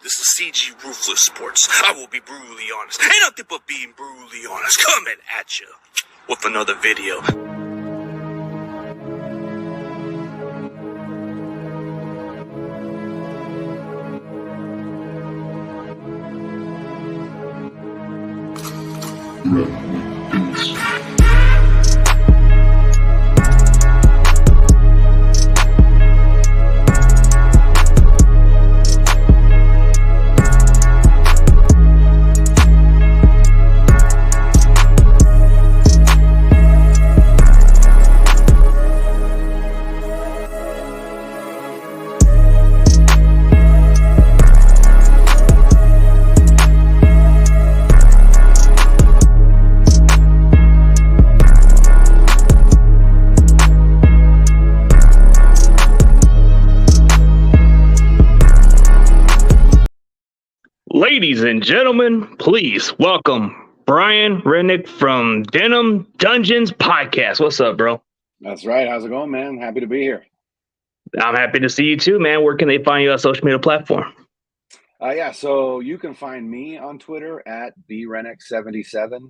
This is CG Ruthless Sports. I will be brutally honest. Ain't nothing but being brutally honest. Coming at you with another video. Ladies and gentlemen, please welcome Brian Renick from Denim Dungeons Podcast. What's up, bro? That's right. How's it going, man? Happy to be here. I'm happy to see you too, man. Where can they find you on social media platform? So you can find me on Twitter at brenick77.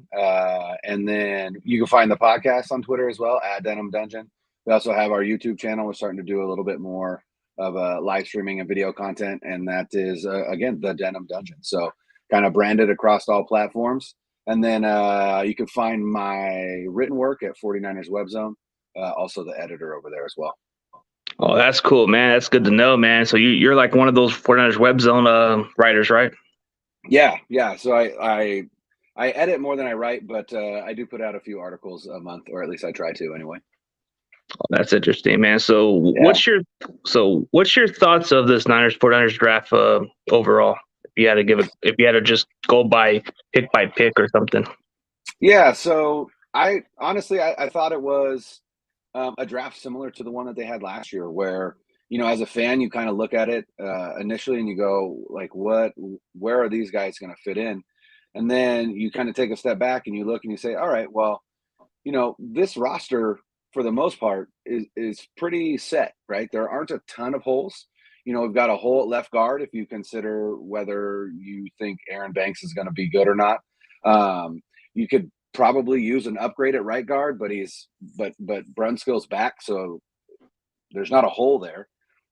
And then you can find the podcast on Twitter as well, at Denim Dungeon. We also have our YouTube channel. We're starting to do a little bit more of live streaming and video content, and that is again the Denim Dungeon, so kind of branded across all platforms. And then you can find my written work at 49ers Web Zone, also the editor over there as well. Oh, that's cool, man. That's good to know, man. So you're like one of those 49ers Web Zone writers, right? Yeah. So I edit more than I write, but I do put out a few articles a month, or at least I try to anyway. Oh, that's interesting, man. So what's your thoughts of this 49ers draft overall? If you had to just go by pick or something. Yeah. So I honestly thought it was a draft similar to the one that they had last year, where, you know, as a fan, you kind of look at it initially and you go like, where are these guys going to fit in? And then you kind of take a step back and you look and you say, all right, well, you know, this roster for the most part is pretty set, right? There aren't a ton of holes. You know, we've got a hole at left guard if you consider whether you think Aaron Banks is going to be good or not. You could probably use an upgrade at right guard, but Brunskill's back, so there's not a hole there.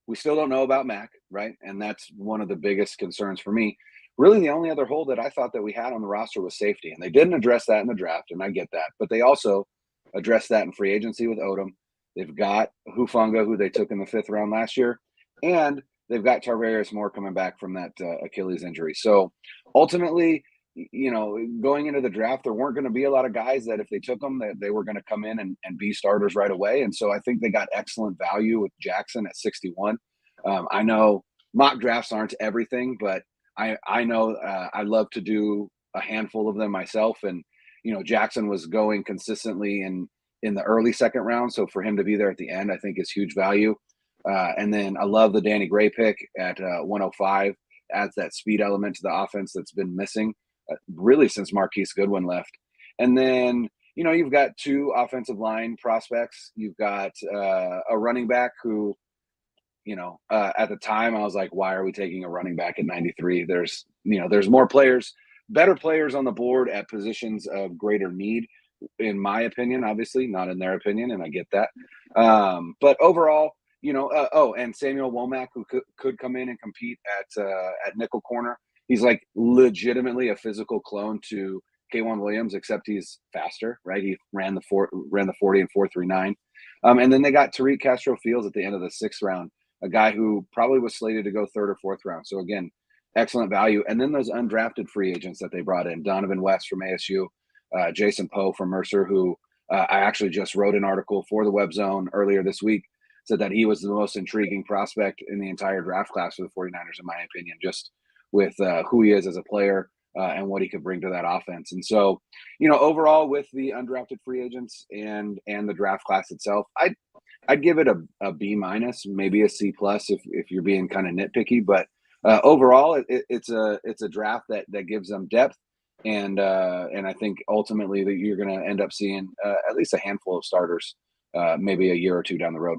We still don't know about Mac, right? And that's one of the biggest concerns for me. Really, the only other hole that I thought that we had on the roster was safety, and they didn't address that in the draft, and I get that. But they also addressed that in free agency with Odom. They've got Hufanga, who they took in the 5th round last year, and they've got Tarvarius Moore coming back from that Achilles injury. So ultimately, you know, going into the draft, there weren't going to be a lot of guys that if they took them, that they were going to come in and be starters right away. And so I think they got excellent value with Jackson at 61. I know mock drafts aren't everything, but I know I love to do a handful of them myself. And, you know, Jackson was going consistently in the early 2nd round. So for him to be there at the end, I think is huge value. And then I love the Danny Gray pick at 105, adds that speed element to the offense that's been missing really since Marquise Goodwin left. And then, you know, you've got 2 offensive line prospects. You've got a running back who, you know, at the time I was like, why are we taking a running back at 93? There's more players, better players on the board at positions of greater need, in my opinion, obviously not in their opinion. And I get that. But overall, you know, and Samuel Womack, who could come in and compete at nickel corner. He's like legitimately a physical clone to K'Wan Williams, except he's faster, right? He ran the 40 in 4.39. And then they got Tariq Castro Fields at the end of the 6th round, a guy who probably was slated to go 3rd or 4th round. So again, excellent value. And then those undrafted free agents that they brought in, Donovan West from ASU, Jason Poe from Mercer, who I actually just wrote an article for the Web Zone earlier this week, said that he was the most intriguing prospect in the entire draft class for the 49ers, in my opinion, just with who he is as a player and what he could bring to that offense. And so, you know, overall with the undrafted free agents and the draft class itself, I'd give it a B minus, maybe a C plus if you're being kind of nitpicky. But overall, it's a draft that gives them depth, and I think ultimately that you're going to end up seeing at least a handful of starters, maybe a year or two down the road.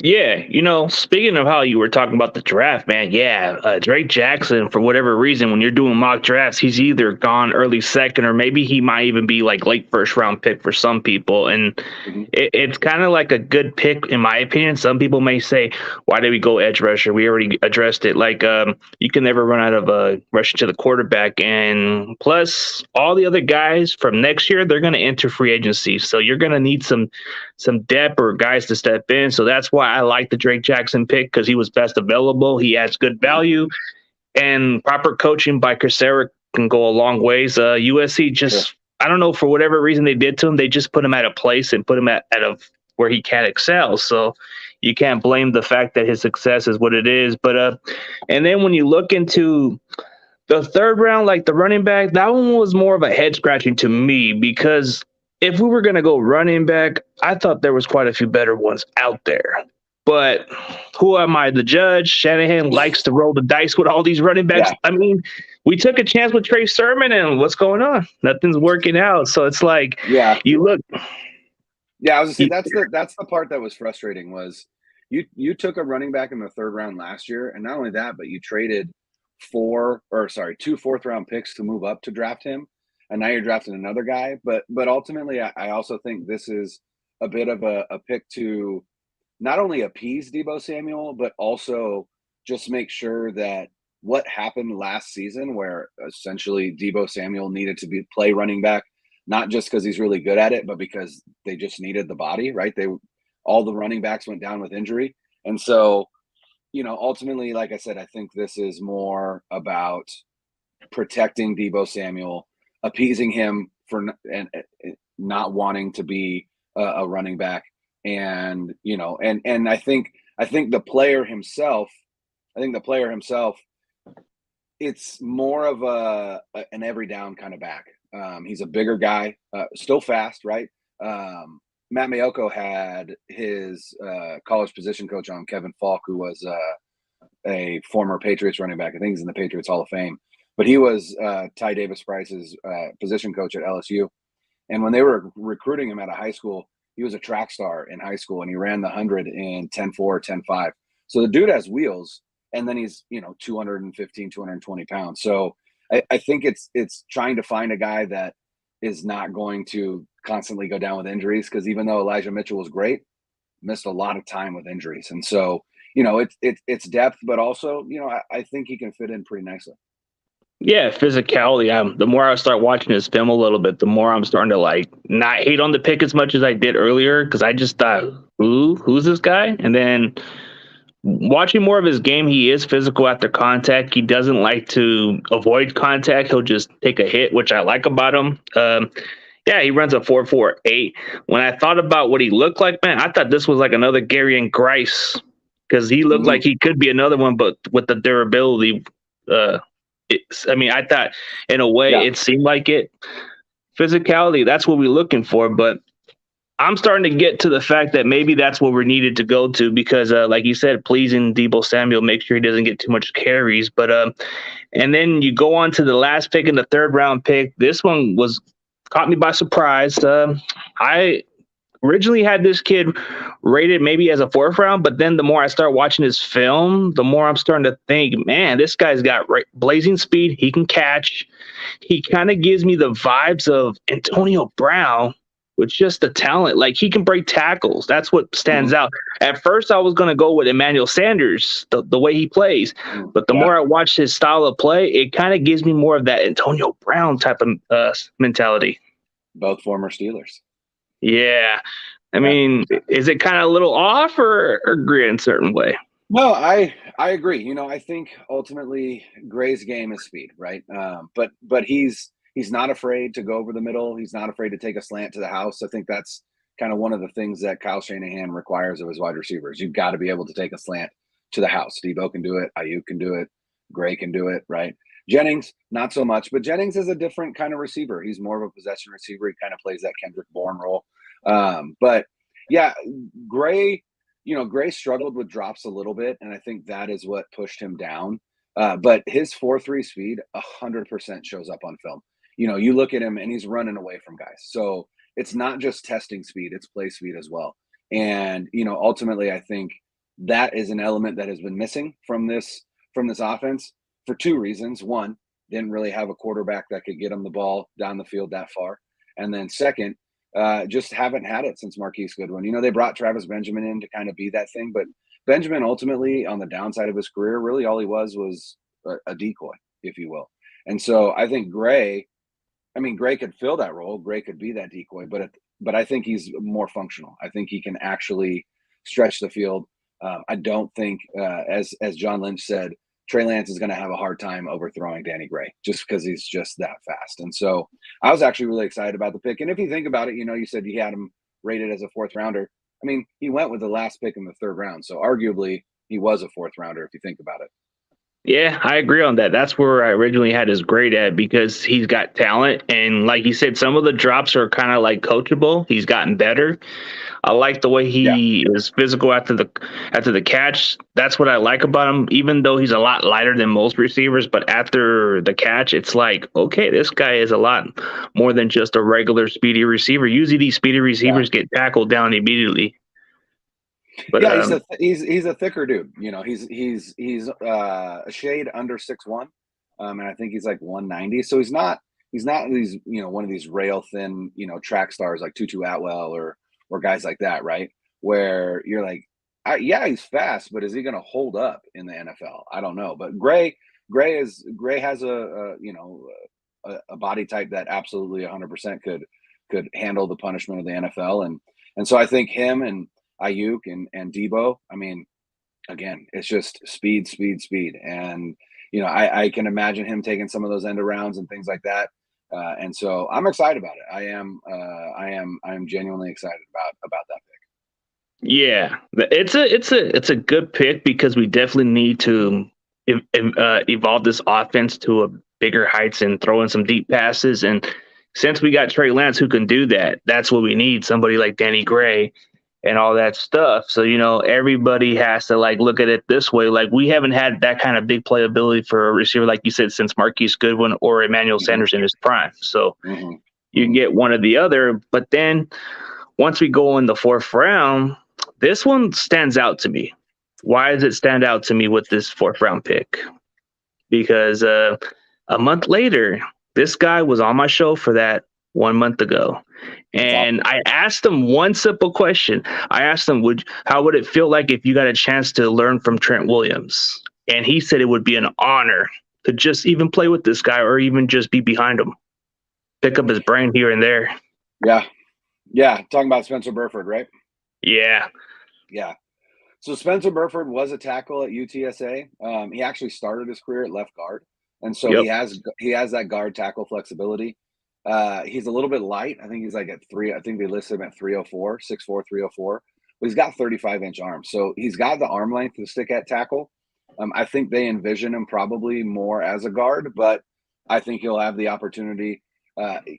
Yeah, speaking of how you were talking about the draft, man, yeah, Drake Jackson, for whatever reason, when you're doing mock drafts, he's either gone early second or maybe he might even be like late first round pick for some people. And Hmm. it's kind of like a good pick, in my opinion. Some people may say, why did we go edge rusher? We already addressed it. Like, you can never run out of rushing to the quarterback. And plus, all the other guys from next year, they're going to enter free agency. So you're going to need some depth or guys to step in. So that's why I like the Drake Jackson pick because he was best available. He adds good Hmm. value, and proper coaching by Chris Eric can go a long ways. USC Sure. just, I don't know, for whatever reason they did to him, they just put him at a place and put him at a where he can't excel. So you can't blame the fact that his success is what it is. But and then when you look into the third round, like the running back, that one was more of a head scratching to me because if we were gonna go running back, I thought there was quite a few better ones out there. But who am I, the judge? Shanahan likes to roll the dice with all these running backs. Yeah. I mean, we took a chance with Trey Sermon, and what's going on? Nothing's working out. So it's like Yeah. you look. Yeah. I was gonna say You, that's the part that was frustrating was you took a running back in the third round last year, and not only that, but you traded two fourth round picks to move up to draft him, and now you're drafting another guy. But ultimately, I also think this is a bit of a pick to not only appease Debo Samuel, but also just make sure that what happened last season, where essentially Debo Samuel needed to play running back, not just because he's really good at it, but because they just needed the body, right? They all the running backs went down with injury, and so ultimately, like I said, I think this is more about protecting Debo Samuel, appeasing him for and not wanting to be a running back, and I think the player himself, it's more of an every down kind of back. He's a bigger guy, still fast, right? Matt Mayoko had his college position coach on, Kevin Falk, who was a former Patriots running back. I think he's in the Patriots Hall of Fame. But he was Ty Davis Price's position coach at LSU. And when they were recruiting him out of high school, he was a track star in high school, and he ran the 100 in 10.4, 10.5. So the dude has wheels, and then he's 215, 220 pounds. So I think it's trying to find a guy that is not going to constantly go down with injuries, because even though Elijah Mitchell was great, missed a lot of time with injuries. And so it's depth, but also I think he can fit in pretty nicely. yeah, physicality. The more I start watching his film a little bit, the more I'm starting to like not hate on the pick as much as I did earlier because I just thought, who's this guy? And then watching more of his game, he is physical after contact. He doesn't like to avoid contact. He'll just take a hit, which I like about him. Yeah, he runs a 4.48. When I thought about what he looked like, man, I thought this was like another Gary and Grice because he looked Hmm. like he could be another one, but with the durability. I mean, I thought in a way Yeah. it seemed like it. Physicality, that's what we're looking for, but I'm starting to get to the fact that maybe that's what we're needed to go to because, like you said, pleasing Debo Samuel, make sure he doesn't get too much carries. But and then you go on to the last pick in the third round pick. This one was caught me by surprise. I originally had this kid rated maybe as a fourth round, but then the more I start watching his film, the more I'm starting to think, man, this guy's got blazing speed. He can catch. He kind of gives me the vibes of Antonio Brown with just the talent. Like he can break tackles. That's what Hmm. stands out. At first, I was going to go with Emmanuel Sanders, the way he plays. But the Yeah. more I watch his style of play, it kind of gives me more of that Antonio Brown type of mentality. Both former Steelers. Yeah. I Yeah. mean, is it kind of a little off or agree in a certain way? No, I agree. I think ultimately Gray's game is speed, right? But he's not afraid to go over the middle. He's not afraid to take a slant to the house. I think that's kind of one of the things that Kyle Shanahan requires of his wide receivers. You've got to be able to take a slant to the house. Debo can do it. Ayuk can do it. Gray can do it, right? Jennings, not so much, but Jennings is a different kind of receiver. He's more of a possession receiver. He kind of plays that Kendrick Bourne role. But yeah, Gray Gray struggled with drops a little bit, and I think that is what pushed him down. But his 4.3 speed 100% shows up on film. You look at him and he's running away from guys. So it's not just testing speed, it's play speed as well. And ultimately, I think that is an element that has been missing from this offense for two reasons. One, didn't really have a quarterback that could get them the ball down the field that far. And then second, just haven't had it since Marquise Goodwin. You know, they brought Travis Benjamin in to kind of be that thing, but Benjamin ultimately on the downside of his career, really all he was a decoy, if you will. And so I think Gray could fill that role. Gray could be that decoy, but I think he's more functional. I think he can actually stretch the field. I don't think, as John Lynch said, Trey Lance is going to have a hard time overthrowing Danny Gray just because he's just that fast. And so I was actually really excited about the pick. And if you think about it, you know, you said you had him rated as a fourth rounder. I mean, he went with the last pick in the third round. So arguably he was a fourth rounder if you think about it. Yeah, I agree on that. That's where I originally had his grade at because he's got talent. And like you said, some of the drops are kind of like coachable. He's gotten better. I like the way he is physical after the catch. That's what I like about him, even though he's a lot lighter than most receivers. But after the catch, it's like, okay, this guy is a lot more than just a regular speedy receiver. Usually these speedy receivers get tackled down immediately. But yeah, he's a thicker dude. You know, he's a shade under 6'1", and I think he's like 190. So he's not these, you know, one of these rail thin, you know, track stars like Tutu Atwell or guys like that, right? Where you're like, yeah, he's fast, but is he going to hold up in the NFL? I don't know. But Gray has a you know, a body type that absolutely 100% could handle the punishment of the NFL, and so I think him and Ayuk and Debo, I mean, again, it's just speed. And, you know, I can imagine him taking some of those end arounds and things like that. And so I'm excited about it. I am genuinely excited about that pick. Yeah, it's a good pick because we definitely need to evolve this offense to a bigger heights and throw in some deep passes. And since we got Trey Lance who can do that, that's what we need. Somebody like Danny Gray and all that stuff. So, you know, everybody has to like look at it this way. Like we haven't had that kind of big playability for a receiver, like you said, since Marquise Goodwin or Emmanuel Sanders in his prime. So you can get one or the other. But then once we go in the fourth round, this one stands out to me. Why does it stand out to me with this fourth round pick? Because a month later, this guy was on my show for that 1 month ago. And I asked him one simple question. I asked him, how would it feel like if you got a chance to learn from Trent Williams? And he said it would be an honor to just even play with this guy or even just be behind him, pick up his brain here and there. Yeah. Talking about Spencer Burford, right? Yeah. So Spencer Burford was a tackle at UTSA. He actually started his career at left guard. And so he has that guard tackle flexibility. He's a little bit light. I think he's like at 3. I think they listed him at 304, 6'4", 304. But he's got 35-inch arms. So he's got the arm length to stick at tackle. I think they envision him probably more as a guard, but I think he'll have the opportunity.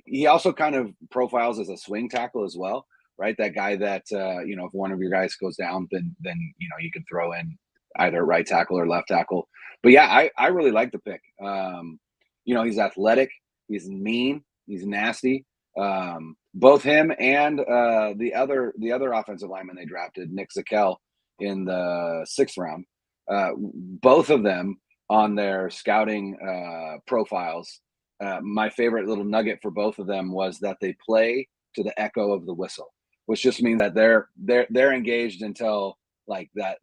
He also kind of profiles as a swing tackle as well, right? That guy that, you know, if one of your guys goes down, then you know, you can throw in either right tackle or left tackle. But yeah, I really like the pick. You know, he's athletic. He's mean. He's nasty. Both him and the other offensive lineman they drafted, Nick Zakel, in the 6th round. Both of them on their scouting profiles. My favorite little nugget for both of them was that they play to the echo of the whistle, which just means that they're engaged until like that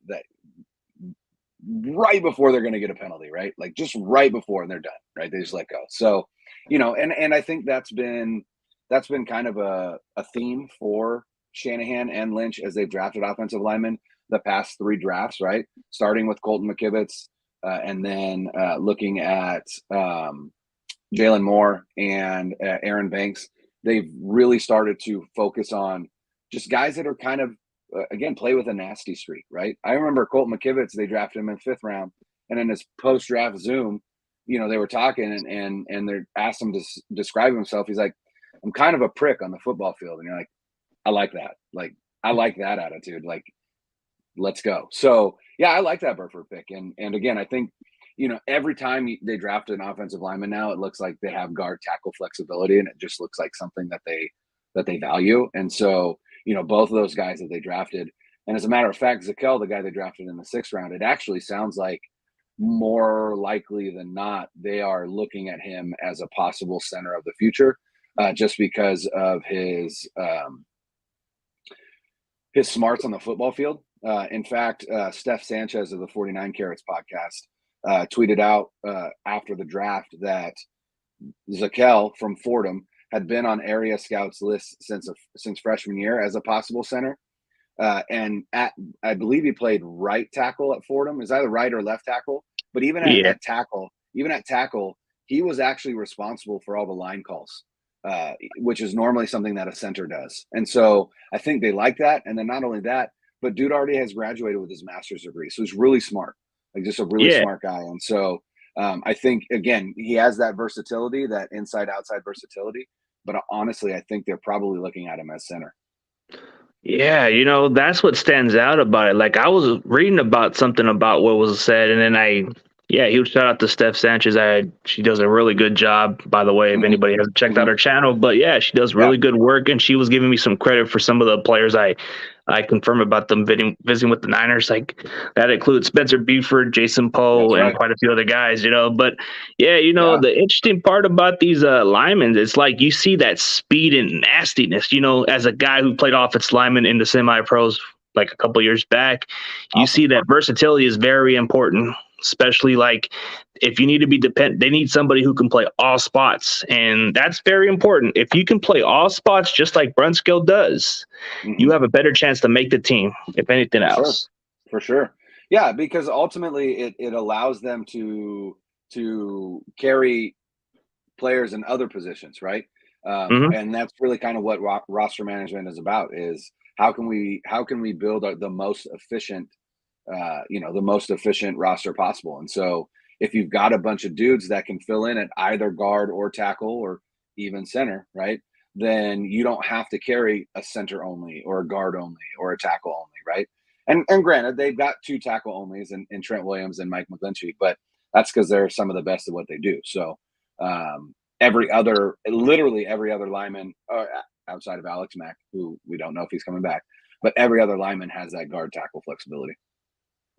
right before they're going to get a penalty, right? Like just right before, and they're done, right? They just let go. So, you know, and I think that's been kind of a theme for Shanahan and Lynch as they've drafted offensive linemen the past 3 drafts, right? Starting with Colton McKivitz, and then looking at Jalen Moore and Aaron Banks. They've really started to focus on just guys that are kind of, again, play with a nasty streak, right? I remember Colton McKivitz, they drafted him in 5th round, and in his post-draft Zoom, you know, they were talking and they asked him to describe himself. He's like, I'm kind of a prick on the football field. And you're like, I like that. Like, I like that attitude. Like, let's go. So yeah, I like that Burford pick. And again, I think, you know, every time they draft an offensive lineman now, it looks like they have guard tackle flexibility, and it just looks like something that they value. And so, you know, both of those guys that they drafted, And as a matter of fact, Zakel, the guy they drafted in the 6th round, it actually sounds like more likely than not, they are looking at him as a possible center of the future, just because of his smarts on the football field. In fact, Steph Sanchez of the 49 Carats podcast tweeted out after the draft that Zakel from Fordham had been on area scouts lists since freshman year as a possible center. And I believe he played right tackle at Fordham. Is either right or left tackle. But even at tackle, he was actually responsible for all the line calls, which is normally something that a center does. And so I think they like that. And then not only that, but dude already has graduated with his master's degree. So he's really smart, like just a really smart guy. And so I think, again, he has that versatility, that inside-outside versatility. But honestly, I think they're probably looking at him as center. Yeah, that's what stands out about it. Like, I was reading about something about what was said, and then huge shout out to Steph Sanchez. She does a really good job, by the way, if anybody hasn't checked out her channel. But yeah, she does really good work, and she was giving me some credit for some of the players I confirm about them visiting with the Niners. Like, that includes Spencer Buford, Jason Poe, and quite a few other guys, But yeah, the interesting part about these linemen, it's like you see that speed and nastiness, as a guy who played offensive lineman in the semi-pros like a couple years back. You see that versatility is very important, especially like if you need to be dependent, they need somebody who can play all spots. And that's very important. If you can play all spots, just like Brunskill does, you have a better chance to make the team, if anything else. For sure. Yeah, because ultimately it allows them to carry players in other positions, right? And that's really kind of what roster management is about, is how can we build the most efficient roster possible. And so if you've got a bunch of dudes that can fill in at either guard or tackle or even center, right, then you don't have to carry a center only or a guard only or a tackle only, right? And granted, they've got 2 tackle onlys in Trent Williams and Mike McGlinchey, but that's because they're some of the best at what they do. So literally every other lineman outside of Alex Mack, who we don't know if he's coming back, but every other lineman has that guard tackle flexibility.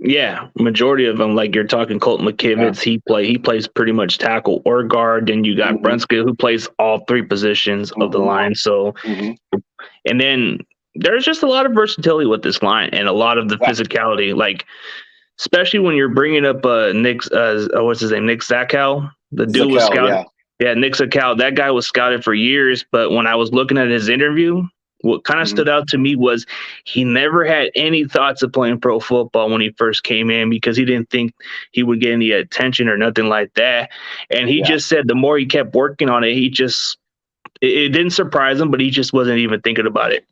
Yeah, majority of them, like you're talking Colton McKivitz, he plays pretty much tackle or guard. Then you got Brunskill, who plays all 3 positions of the line. So, and then there's just a lot of versatility with this line and a lot of the physicality, like especially when you're bringing up Nick, what's his name, Nick Zakel, the dude was scouted. Yeah, Nick Zakel, that guy was scouted for years, but when I was looking at his interview, what kind of stood out to me was he never had any thoughts of playing pro football when he first came in, because he didn't think he would get any attention or nothing like that. And he just said the more he kept working on it, it didn't surprise him, but he just wasn't even thinking about it.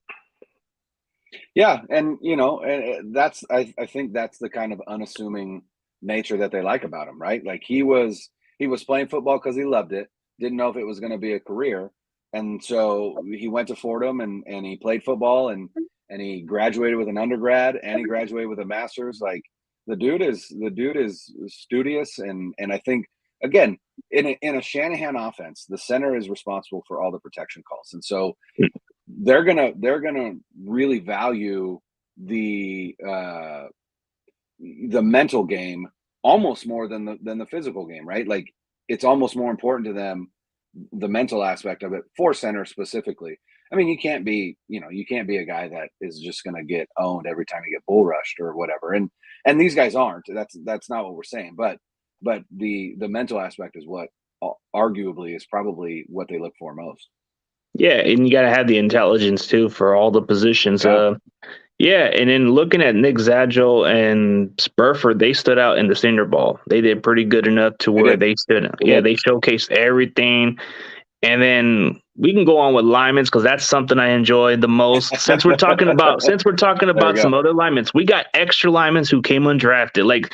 Yeah. And, I think that's the kind of unassuming nature that they like about him, right? Like he was playing football because he loved it, didn't know if it was going to be a career. And so he went to Fordham and he played football and he graduated with an undergrad and he graduated with a master's. Like the dude is studious. And I think, again, in a Shanahan offense, the center is responsible for all the protection calls. And so they're going to really value the mental game almost more than the physical game, right? Like it's almost more important to them, the mental aspect of it, for center specifically. I mean, you can't be a guy that is just going to get owned every time you get bull rushed or whatever. And these guys aren't. That's not what we're saying. But the mental aspect is what arguably is probably what they look for most. Yeah, and you got to have the intelligence too for all the positions. Yeah, and then looking at Nick Zagel and Spurford, they stood out in the Senior Bowl. They did pretty good enough to where they stood. Yeah, they showcased everything. And then we can go on with linemen because that's something I enjoy the most. Since we're talking about some other linemen, we got extra linemen who came undrafted, like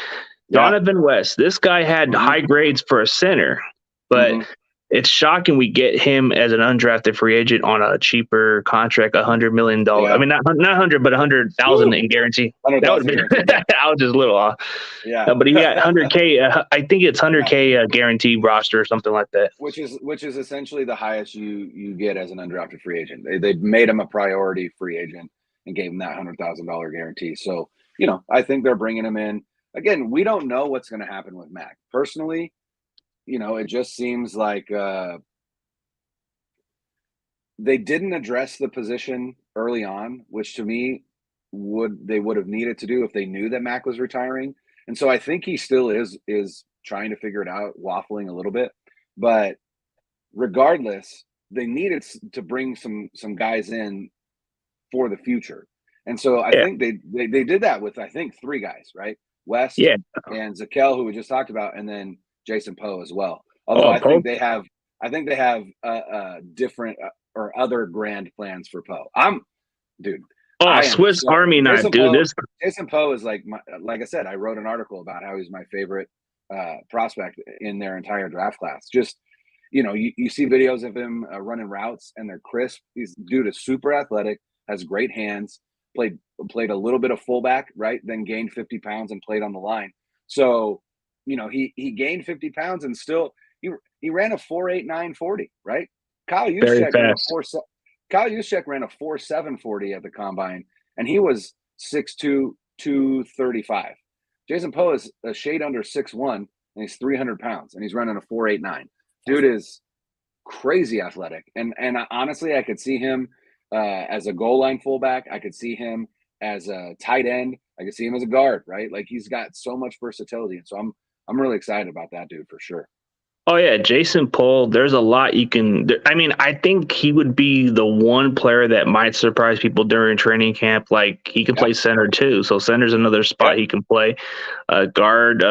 Donovan West. This guy had high grades for a center, but it's shocking we get him as an undrafted free agent on a cheaper contract, $100 million. I mean, not 100, but 100,000 in guarantee. That would be. I was just a little off. Yeah, but he got 100K. I think it's 100K guaranteed roster or something like that. Which is essentially the highest you get as an undrafted free agent. They made him a priority free agent, and gave him that $100,000 guarantee. So, you know, I think they're bringing him in. Again, we don't know what's going to happen with Mac. Personally, you know, it just seems like they didn't address the position early on, which to me they would have needed to do if they knew that Mac was retiring. And so I think he still is trying to figure it out, waffling a little bit. But regardless, they needed to bring some guys in for the future. And so I think they did that with, I think, 3 guys, right? West and Zakel, who we just talked about, and then Jason Poe as well. Although I think they have different or other grand plans for Poe. Swiss Army knife, dude. Jason Poe is like I said, I wrote an article about how he's my favorite prospect in their entire draft class. Just, you know, you see videos of him running routes and they're crisp. Dude is super athletic, has great hands, played a little bit of fullback, right? Then gained 50 pounds and played on the line. So, you know, he gained 50 pounds and still he ran a 4.89 40, right? Kyle Juszczyk ran a 4.7 40 at the combine, and he was 6'2", 235. Jason Poe is a shade under 6'1", and he's 300 pounds, and he's running a 4.89. Dude is crazy athletic, and honestly, I could see him as a goal line fullback. I could see him as a tight end. I could see him as a guard, right? Like, he's got so much versatility, and so I'm really excited about that dude for sure. Oh, yeah, Jason Poole, there's a lot you can – I mean, I think he would be the one player that might surprise people during training camp. Like, he can play center too, so center's another spot he can play. Guard,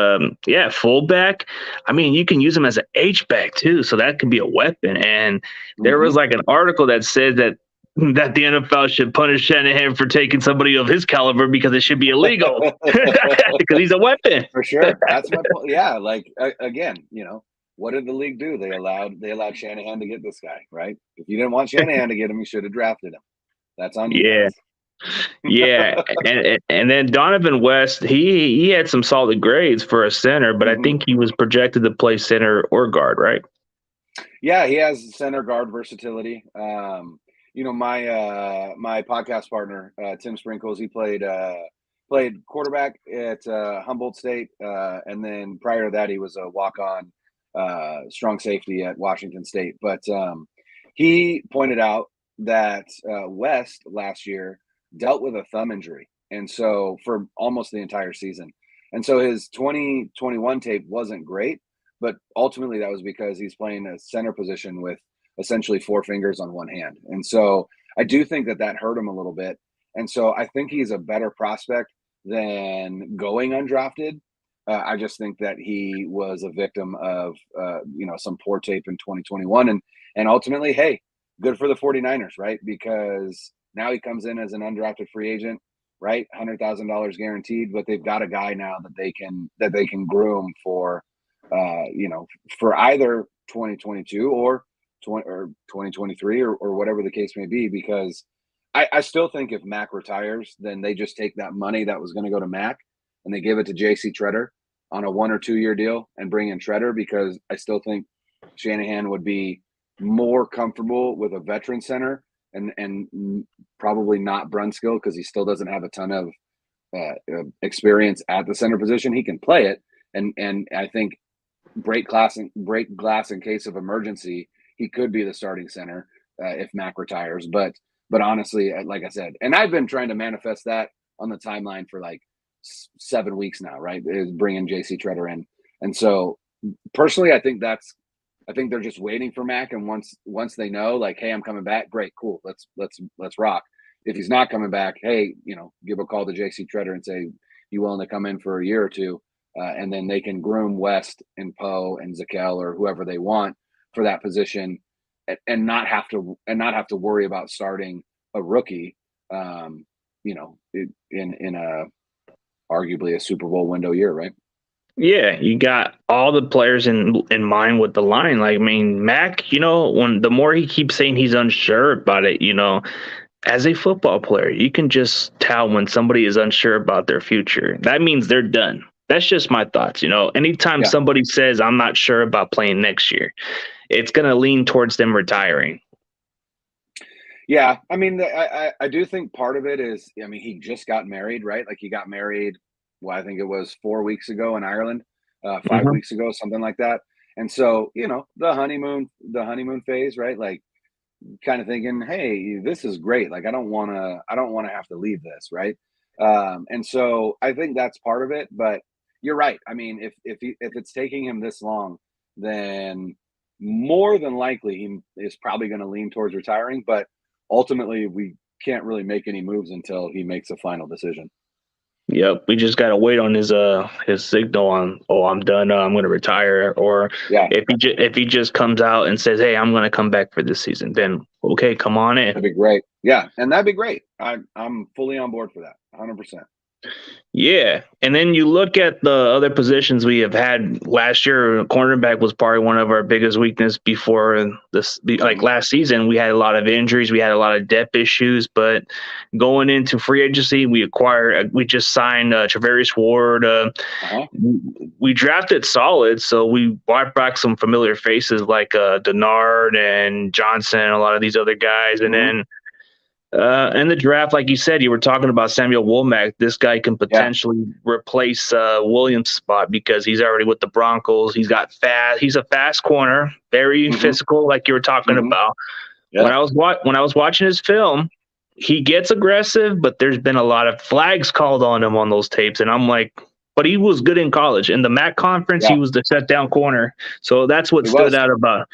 fullback. I mean, you can use him as an H-back too, so that could be a weapon. And there was like an article that said that the NFL should punish Shanahan for taking somebody of his caliber because it should be illegal because he's a weapon. For sure. That's my point. Yeah, like, again, you know, what did the league do? They allowed Shanahan to get this guy, right? If you didn't want Shanahan to get him, you should have drafted him. That's on you guys. Yeah. And then Donovan West, he had some solid grades for a center, but I think he was projected to play center or guard, right? Yeah, he has center guard versatility. You know, my podcast partner, Tim Sprinkles, he played quarterback at Humboldt State, and then prior to that, he was a walk-on strong safety at Washington State. But he pointed out that West last year dealt with a thumb injury, and so for almost the entire season. And so his 2021 tape wasn't great, but ultimately that was because he's playing a center position with essentially 4 fingers on one hand. And so I do think that hurt him a little bit. And so I think he's a better prospect than going undrafted. I just think that he was a victim of, you know, some poor tape in 2021. And ultimately, hey, good for the 49ers, right? Because now he comes in as an undrafted free agent, right? $100,000 guaranteed, but they've got a guy now that they can groom for, you know, for either 2022 or 2023 or whatever the case may be. Because I still think if Mac retires, then they just take that money that was going to go to Mac and they give it to J.C. Tretter on a 1 or 2 year deal and bring in Tretter, because I still think Shanahan would be more comfortable with a veteran center and probably not Brunskill, because he still doesn't have a ton of experience at the center position. He can play it, and I think break glass in case of emergency, he could be the starting center if Mac retires. But honestly, like I said, and I've been trying to manifest that on the timeline for like 7 weeks now, right? Is bringing JC Tretter in. And so personally, I think they're just waiting for Mac. And once they know, like, hey, I'm coming back, great, cool. Let's rock. If he's not coming back, hey, you know, give a call to JC Tretter and say, you willing to come in for a year or two? And then they can groom West and Poe and Zakel or whoever they want for that position, and not have to worry about starting a rookie, you know, in a arguably a Super Bowl window year, right? Yeah, you got all the players in mind with the line. Like, I mean, Mac, you know, when the more he keeps saying he's unsure about it, you know, as a football player, you can just tell when somebody is unsure about their future. That means they're done. That's just my thoughts. You know, anytime somebody says, I'm not sure about playing next year, it's going to lean towards them retiring. Yeah, I mean, I do think part of it is, I mean, he just got married, right? Like he got married, well, I think it was 4 weeks ago in Ireland, five Hmm. weeks ago, something like that. And so, the honeymoon phase, right? Like kind of thinking, hey, this is great. Like I don't want to have to leave this, right? And so I think that's part of it. But you're right. I mean, if it's taking him this long, then more than likely he is probably going to lean towards retiring. But ultimately, we can't really make any moves until he makes a final decision. Yep, we just gotta wait on his signal on, oh, I'm done, I'm gonna retire, or Yeah, if he just comes out and says, hey, I'm gonna come back for this season, then okay, come on in. that'd be great. Yeah, and that'd be great. I'm fully on board for that, 100%. Yeah, and then you look at the other positions we have had last year. Cornerback was probably one of our biggest weakness before this. Like Hmm. last season, we had a lot of injuries, we had a lot of depth issues. But going into free agency, we just signed Travarius Ward. Uh-huh. We drafted solid, so we brought back some familiar faces like Denard and Johnson, and a lot of these other guys, and Hmm. then in the draft, like you said, you were talking about Samuel Womack. This guy can Yeah. potentially replace Williams' spot because he's already with the Broncos. He's got fast. He's a fast corner, very Hmm. physical, like you were talking Hmm. about. Yeah. When I was watching his film, he gets aggressive, but there's been a lot of flags called on him on those tapes, and I'm like, but he was good in college. In the MAC conference, he Yeah. was the set down corner. So that's what He stood was. out about.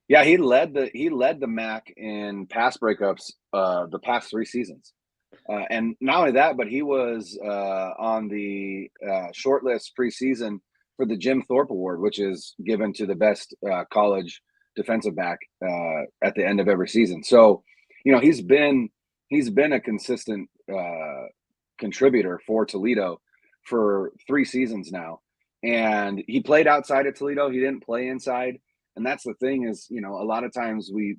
Yeah, he led the MAC in pass breakups the past 3 seasons, and not only that, but he was on the short list preseason for the Jim Thorpe Award, which is given to the best college defensive back at the end of every season. So, he's been a consistent contributor for Toledo for 3 seasons now, and he played outside of Toledo. He didn't play inside, and that's the thing is, a lot of times we,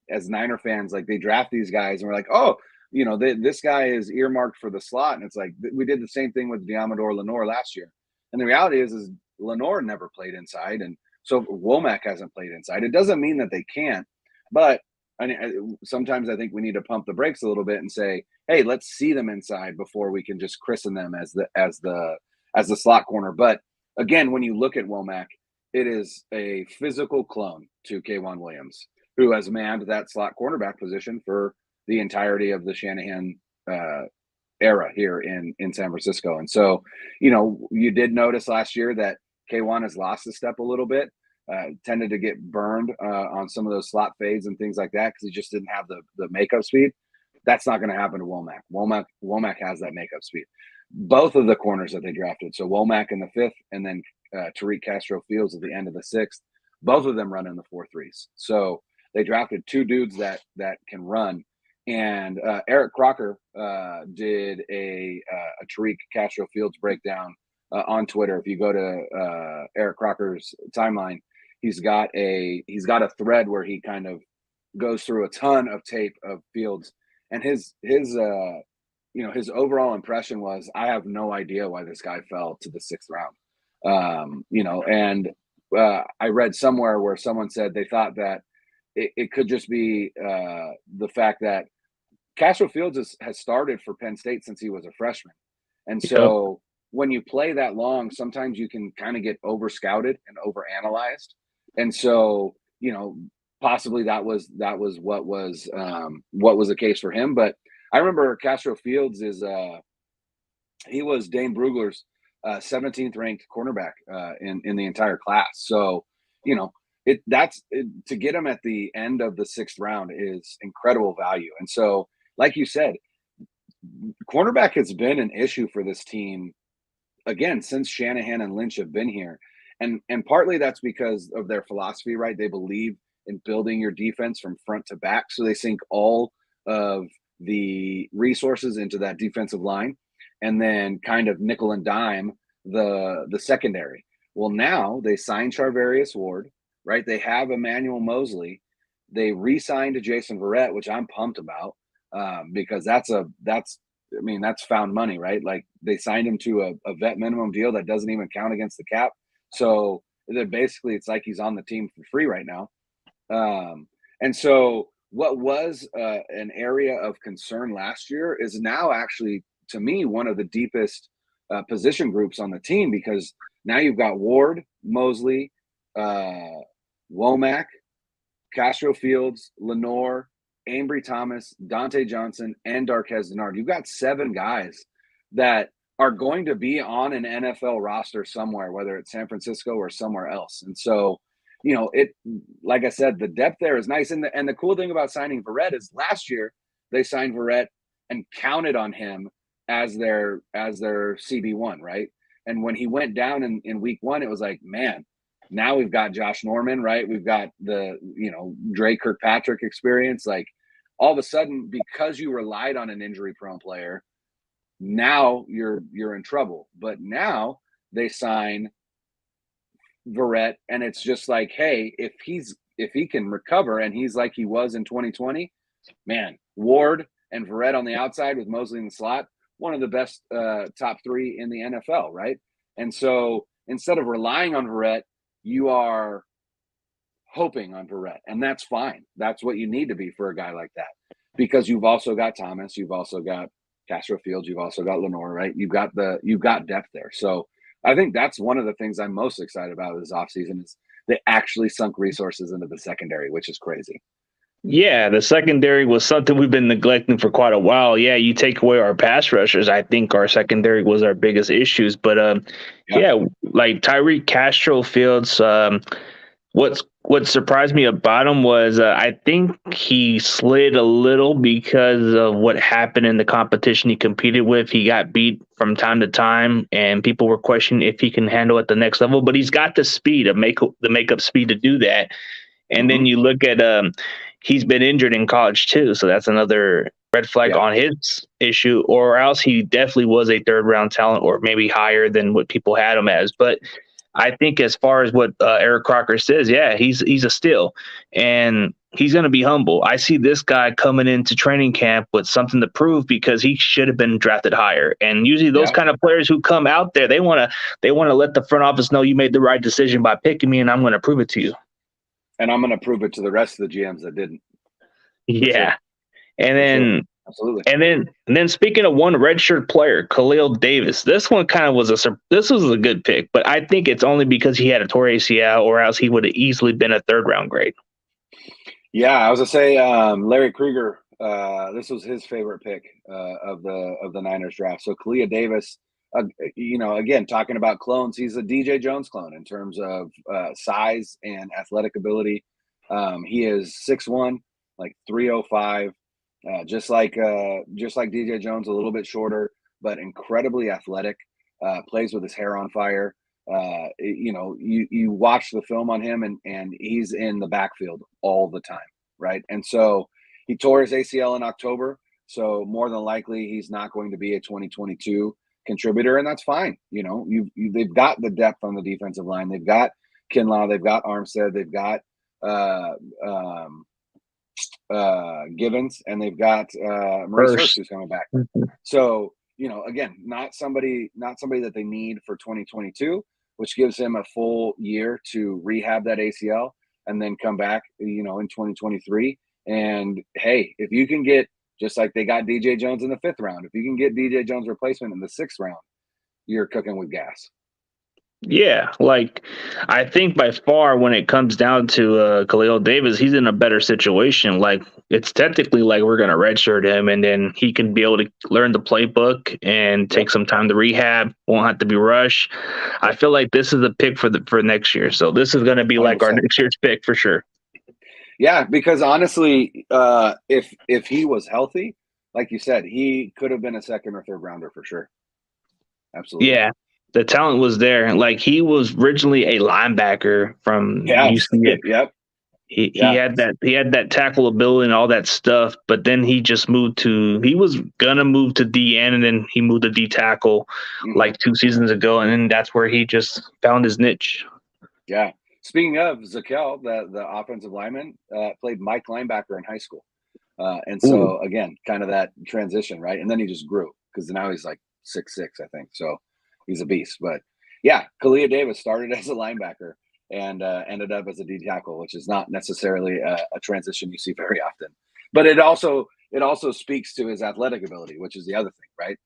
as Niner fans, like they draft these guys and we're like, oh, this guy is earmarked for the slot. And it's like, we did the same thing with Diamador Lenore last year. And the reality is Lenore never played inside. And so Womack hasn't played inside. It doesn't mean that they can't, but sometimes I think we need to pump the brakes a little bit and say, hey, let's see them inside before we can just christen them as the slot corner. But again, when you look at Womack, it is a physical clone to K'Wan Williams, who has manned that slot cornerback position for the entirety of the Shanahan era here in San Francisco. And so, you did notice last year that K1 has lost a step a little bit, tended to get burned on some of those slot fades and things like that because he just didn't have the makeup speed. That's not going to happen to Womack. Womack has that makeup speed. Both of the corners that they drafted, so Womack in the fifth, and then Tariq Castro Fields at the end of the sixth, both of them run in the 4.3s. So they drafted two dudes that can run. And Eric Crocker did a Tariq Castro Fields breakdown on Twitter. If you go to Eric Crocker's timeline, he's got a thread where he kind of goes through a ton of tape of Fields, and his overall impression was, I have no idea why this guy fell to the sixth round. And I read somewhere where someone said they thought that it could just be the fact that Castro Fields has started for Penn State since he was a freshman. And Yep. so when you play that long, sometimes you can kind of get over scouted and over analyzed. And so, possibly that was what was the case for him. But I remember Castro Fields he was Dane Brugler's 17th ranked cornerback in the entire class. So, to get him at the end of the sixth round is incredible value. And so, like you said, cornerback has been an issue for this team again since Shanahan and Lynch have been here. And partly that's because of their philosophy, right? They believe in building your defense from front to back. So they sink all of the resources into that defensive line and then kind of nickel and dime the secondary. Well, now they signed Charvarius Ward, right? They have Emmanuel Mosley. They re-signed Jason Verrett, which I'm pumped about because that's found money, right? Like they signed him to a vet minimum deal that doesn't even count against the cap. So basically it's like he's on the team for free right now. And so what was an area of concern last year is now actually, to me, one of the deepest position groups on the team, because now you've got Ward, Mosley, Womack, Castro Fields, Lenore, Ambry Thomas, Dante Johnson, and Darquez Denard. You've got 7 guys that are going to be on an NFL roster somewhere, whether it's San Francisco or somewhere else. And so, it, like I said, the depth there is nice. And the cool thing about signing Verrett is last year they signed Verrett and counted on him as their CB1, right? And when he went down in week 1, it was like, man, now we've got Josh Norman, right? We've got the, Dre Kirkpatrick experience. Like, all of a sudden, because you relied on an injury-prone player, now you're in trouble. But now they sign Verrett, and it's just like, hey, if he can recover and he's like he was in 2020, man, Ward and Verrett on the outside with Mosley in the slot, one of the best top 3 in the NFL, right? And so instead of relying on Verrett, you are hoping on Verrett, and that's fine. That's what you need to be for a guy like that, because you've also got Thomas, you've also got Castro Fields, you've also got Lenore, right? You've got depth there. So I think that's one of the things I'm most excited about this offseason is they actually sunk resources into the secondary, which is crazy. Yeah, the secondary was something we've been neglecting for quite a while. Yeah, you take away our pass rushers, I think our secondary was our biggest issues. But yeah, like Tyreek, Castro Fields, what surprised me about him was I think he slid a little because of what happened in the competition he competed with. He got beat from time to time, and people were questioning if he can handle at the next level. But he's got the speed, the makeup speed to do that. And then you look at he's been injured in college too, so that's another red flag on his issue. Or else he definitely was a 3rd-round talent, or maybe higher than what people had him as. But I think as far as what Eric Crocker says, yeah, he's a steal, and he's going to be humble. I see this guy coming into training camp with something to prove, because he should have been drafted higher. And usually those kind of players who come out there, they want to let the front office know you made the right decision by picking me, and I'm going to prove it to you. And I'm going to prove it to the rest of the GMs that didn't. Yeah. And then, absolutely. And then speaking of one redshirt player, Khalil Davis, this one kind of was this was a good pick, but I think it's only because he had a torn ACL, or else he would have easily been a 3rd-round grade. Yeah, I was going to say Larry Krieger, this was his favorite pick of the Niners draft. So Khalil Davis, again, talking about clones, he's a DJ Jones clone in terms of size and athletic ability. He is 6'1", like 305, just like DJ Jones, a little bit shorter, but incredibly athletic. Plays with his hair on fire. You watch the film on him, and he's in the backfield all the time, right? And so he tore his ACL in October, so more than likely he's not going to be a 2022 contributor, and that's fine. They've got the depth on the defensive line. They've got Kinlaw, they've got Armstead, they've got Givens, and they've got Maurice Hurst, who's coming back. So again, not somebody that they need for 2022, which gives him a full year to rehab that ACL and then come back, in 2023. And hey, if you can get, just like they got DJ Jones in the 5th round, if you can get DJ Jones replacement in the 6th round, you're cooking with gas. Yeah, like I think by far when it comes down to Khalil Davis, he's in a better situation. Like it's technically like we're going to redshirt him, and then he can be able to learn the playbook and take some time to rehab. Won't have to be rushed. I feel like this is the pick for next year. So this is going to be 100%. Like our next year's pick for sure. Yeah, because honestly, if he was healthy, like you said, he could have been a 2nd or 3rd rounder for sure. Absolutely. Yeah. The talent was there. Like he was originally a linebacker from UCF. Yep. He had that tackle ability and all that stuff, but then he just he was gonna move to DN, and then he moved to D tackle like 2 seasons ago, and then that's where he just found his niche. Yeah. Speaking of Zakel, the offensive lineman, played Mike linebacker in high school. And so again, kind of that transition, right? And then he just grew, because now he's like 6'6", I think. So he's a beast. But yeah, Khalil Davis started as a linebacker and ended up as a D tackle, which is not necessarily a transition you see very often. But it also speaks to his athletic ability, which is the other thing, right?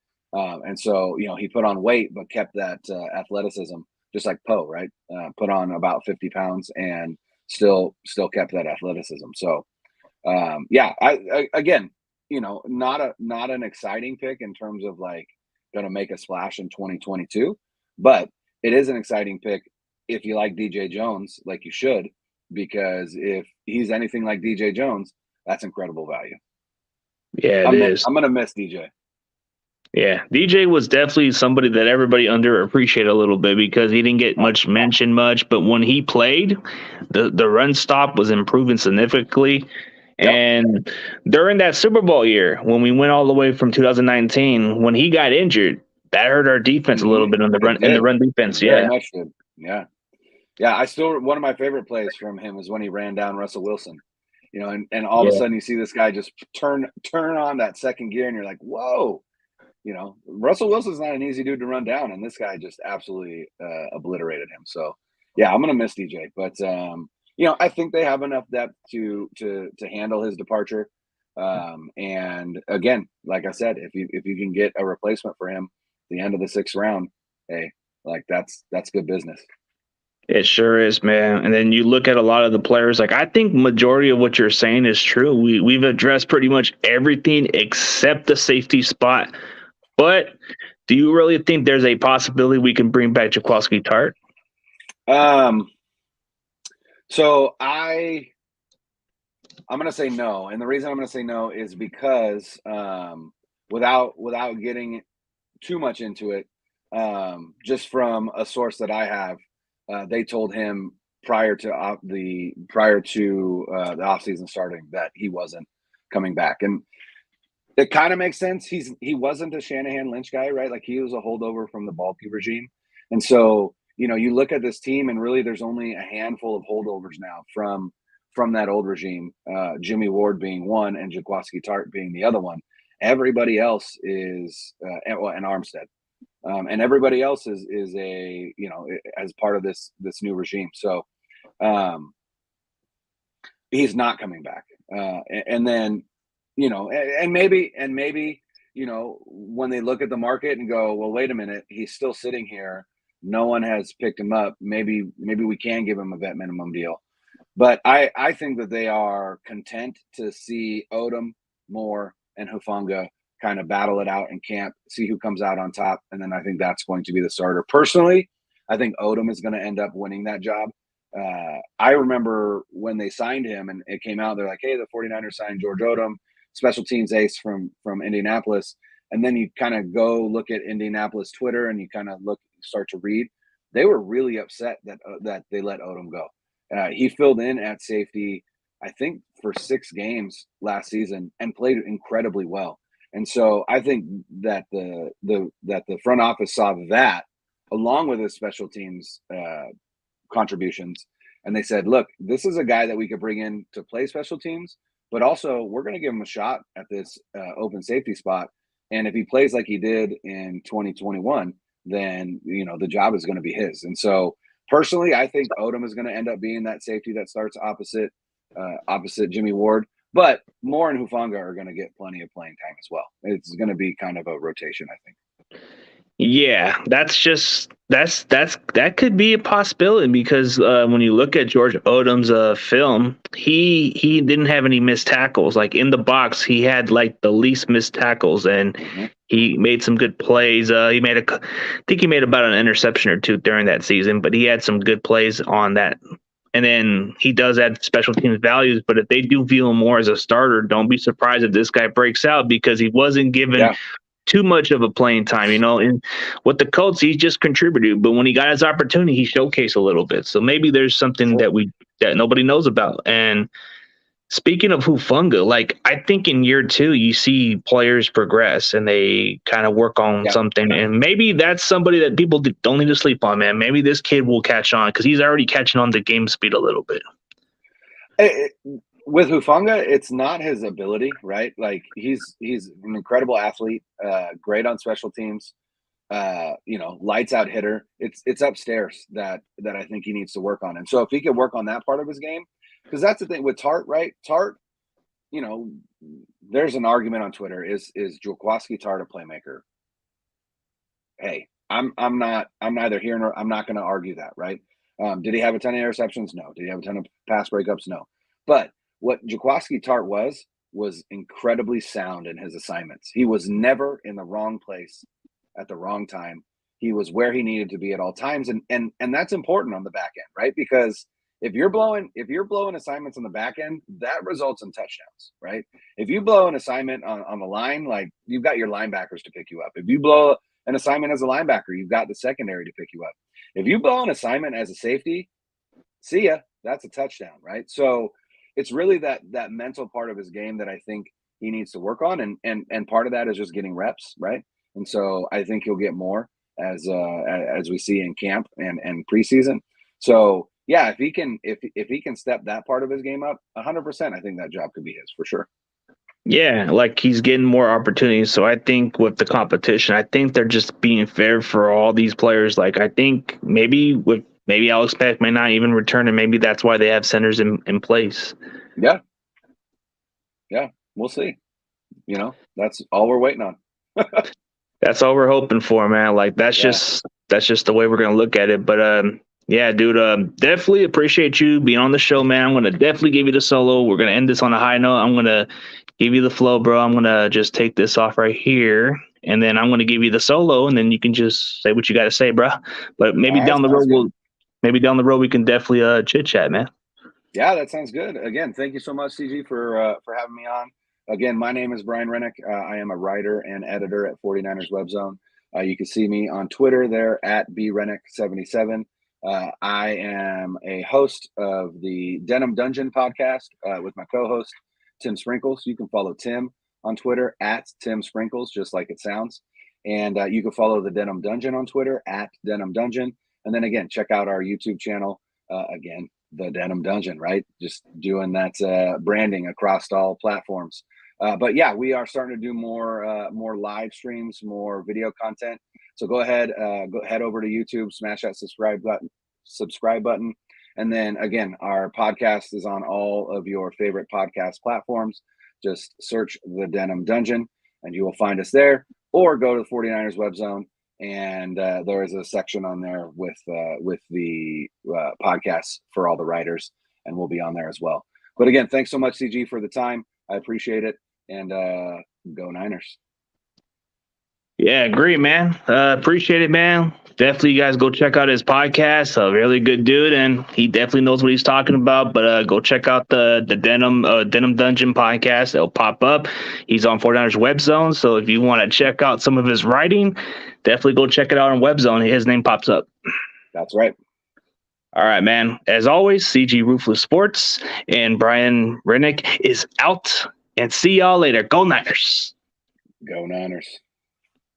And so, he put on weight, but kept that athleticism, just like Poe, right? Put on about 50 pounds and still kept that athleticism. So, I again, not an exciting pick in terms of like going to make a splash in 2022, but it is an exciting pick if you like DJ Jones, like you should, because if he's anything like DJ Jones, that's incredible value. Yeah, it is. I'm gonna miss DJ. Yeah, DJ was definitely somebody that everybody underappreciated a little bit because he didn't get much mentioned much, but when he played, the run stop was improving significantly. Yep. And during that Super Bowl year, when we went all the way from 2019, when he got injured, that hurt our defense a little bit on the run in the run defense. Very Yeah, much did. Yeah. Yeah, I still one of my favorite plays from him was when he ran down Russell Wilson. And all of a sudden you see this guy just turn on that second gear and you're like, whoa. Russell Wilson's not an easy dude to run down, and this guy just absolutely obliterated him. So, yeah, I'm gonna miss DJ, but I think they have enough depth to handle his departure. And again, like I said, if you can get a replacement for him at the end of the 6th round, hey, like that's good business. it sure is, man. And then you look at a lot of the players. Like I think majority of what you're saying is true. We've addressed pretty much everything except the safety spot. But do you really think there's a possibility we can bring back Jaquiski Tart? So I'm going to say no, and the reason I'm going to say no is because without getting too much into it, just from a source that I have, they told him prior to the offseason starting that he wasn't coming back, and it kind of makes sense. He wasn't a Shanahan Lynch guy, right? Like he was a holdover from the Balky regime. And so, you look at this team and really there's only a handful of holdovers now from that old regime, Jimmy Ward being one and Jaquiski Tart being the other one. Everybody else is, and Armstead. And everybody else is as part of this new regime. So he's not coming back. And then, and maybe, when they look at the market and go, well, wait a minute, he's still sitting here. No one has picked him up. Maybe we can give him a vet minimum deal. But I think that they are content to see Odom, Moore, and Hufanga kind of battle it out in camp, see who comes out on top. And then I think that's going to be the starter. Personally, I think Odom is going to end up winning that job. I remember when they signed him and it came out, they're like, hey, the 49ers signed George Odom, special teams ace from Indianapolis. And then you kind of go look at Indianapolis Twitter and you kind of start to read. They were really upset that they let Odom go. He filled in at safety, I think, for 6 games last season and played incredibly well. And so I think that the front office saw that along with his special teams contributions, and they said, look, this is a guy that we could bring in to play special teams, but also we're going to give him a shot at this open safety spot. And if he plays like he did in 2021, then the job is going to be his. And so personally, I think Odom is going to end up being that safety that starts opposite Jimmy Ward. But Moore and Hufanga are going to get plenty of playing time as well. It's going to be kind of a rotation, I think. Yeah, that could be a possibility because when you look at George Odom's film, he didn't have any missed tackles. Like in the box, he had like the least missed tackles, and he made some good plays. I think he made about an interception or two during that season, but he had some good plays on that. And then he does add special teams values, but if they do view him more as a starter, don't be surprised if this guy breaks out because he wasn't given too much of a playing time, And with the Colts, he just contributed, but when he got his opportunity, he showcased a little bit. So maybe there's something that nobody knows about. And speaking of Hufanga, like I think in year 2, you see players progress and they kind of work on something, and maybe that's somebody that people don't need to sleep on, man. Maybe this kid will catch on because he's already catching on to game speed a little bit. With Hufanga, it's not his ability, right? Like he's an incredible athlete, great on special teams. lights out hitter. It's upstairs that I think he needs to work on. And so if he can work on that part of his game, because that's the thing with Tart, right? Tart, there's an argument on Twitter. Is Jaworski Tart a playmaker? Hey, I'm neither here nor I'm not going to argue that, right? Did he have a ton of interceptions? No. Did he have a ton of pass breakups? No. But what Jaworski Tart was incredibly sound in his assignments. He was never in the wrong place at the wrong time. He was where he needed to be at all times. And that's important on the back end, right? Because if you're blowing assignments on the back end, that results in touchdowns, right? If you blow an assignment on the line, like you've got your linebackers to pick you up. If you blow an assignment as a linebacker, you've got the secondary to pick you up. If you blow an assignment as a safety, see ya. That's a touchdown, right? So it's really that mental part of his game that I think he needs to work on, and part of that is just getting reps, right? And so I think he'll get more as we see in camp and preseason. So yeah, if he can step that part of his game up 100%, I think that job could be his for sure. Yeah, like he's getting more opportunities. So I think with the competition, I think they're just being fair for all these players. Like I think maybe Alex Peck may not even return, and maybe that's why they have centers in place. Yeah, we'll see. That's all we're waiting on. That's all we're hoping for, man. Like that's just the way we're gonna look at it. But yeah, dude, definitely appreciate you being on the show, man. I'm gonna definitely give you the solo. We're gonna end this on a high note. I'm gonna give you the flow, bro. I'm gonna just take this off right here, and then I'm gonna give you the solo, and then you can just say what you got to say, bro. But maybe down the road we can definitely chit chat, man. Yeah, that sounds good. Again, thank you so much, CG, for having me on. Again, my name is Brian Renick. I am a writer and editor at 49ers Web Zone. You can see me on Twitter there at brennick77. I am a host of the Denim Dungeon podcast with my co-host, Tim Sprinkles. You can follow Tim on Twitter at Tim Sprinkles, just like it sounds. And you can follow the Denim Dungeon on Twitter at Denim Dungeon. And then again, check out our YouTube channel. Again, the Denim Dungeon, right? Just doing that branding across all platforms. But yeah, we are starting to do more live streams, more video content. So go head over to YouTube, smash that subscribe button. And then again, our podcast is on all of your favorite podcast platforms. Just search the Denim Dungeon and you will find us there, or go to the 49ers Web Zone. And there is a section on there with the podcasts for all the writers, and we'll be on there as well. But again, thanks so much, CG, for the time. I appreciate it. And go Niners. Yeah, great, man. Appreciate it, man. Definitely, you guys go check out his podcast. A really good dude, and he definitely knows what he's talking about. But go check out the Denim Dungeon podcast. It'll pop up. He's on 49ers Web Zone, so if you want to check out some of his writing, definitely go check it out on Web Zone. His name pops up. That's right. All right, man. As always, CG Ruthless Sports and Brian Renick is out. And see y'all later. Go Niners. Go Niners.